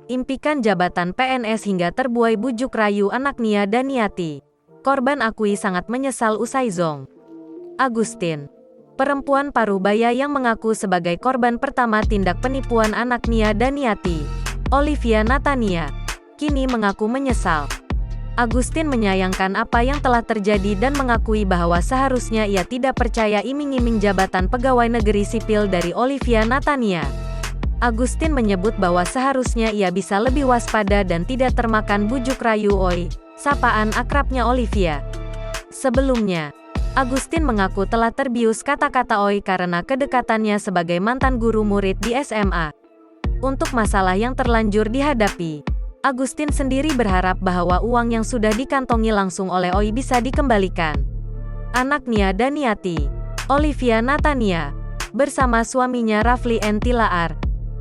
Impikan jabatan PNS hingga terbuai bujuk rayu anak Nia Daniati. Korban akui sangat menyesal usai zong. Agustin, perempuan Parubaya yang mengaku sebagai korban pertama tindak penipuan anak Nia Daniati, Olivia Natania, kini mengaku menyesal. Agustin menyayangkan apa yang telah terjadi dan mengakui bahwa seharusnya ia tidak percaya iming-iming jabatan pegawai negeri sipil dari Olivia Natania. Agustin menyebut bahwa seharusnya ia bisa lebih waspada dan tidak termakan bujuk rayu Oi, sapaan akrabnya Olivia. Sebelumnya, Agustin mengaku telah terbius kata-kata Oi karena kedekatannya sebagai mantan guru murid di SMA. Untuk masalah yang terlanjur dihadapi, Agustin sendiri berharap bahwa uang yang sudah dikantongi langsung oleh Oi bisa dikembalikan. Anak Nia Daniati, Olivia Natania, bersama suaminya Rafli N. Tilaar,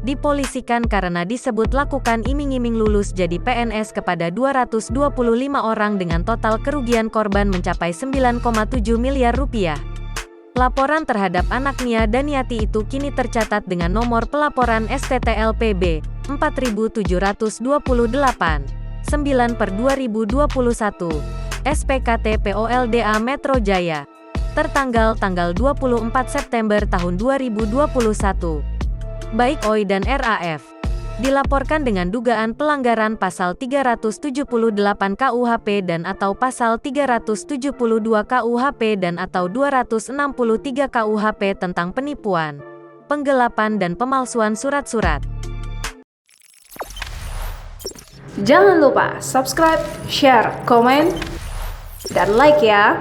dipolisikan karena disebut lakukan iming-iming lulus jadi PNS kepada 225 orang dengan total kerugian korban mencapai 9,7 miliar rupiah. Laporan terhadap anak Nia Daniati itu kini tercatat dengan nomor pelaporan STTLPB 4728 9/2021 SPKT POLDA Metro Jaya tertanggal tanggal 24 September tahun 2021. Baik Oi dan RAF dilaporkan dengan dugaan pelanggaran pasal 378 KUHP dan atau pasal 372 KUHP dan atau 263 KUHP tentang penipuan, penggelapan dan pemalsuan surat-surat. Jangan lupa subscribe, share, komen, dan like ya.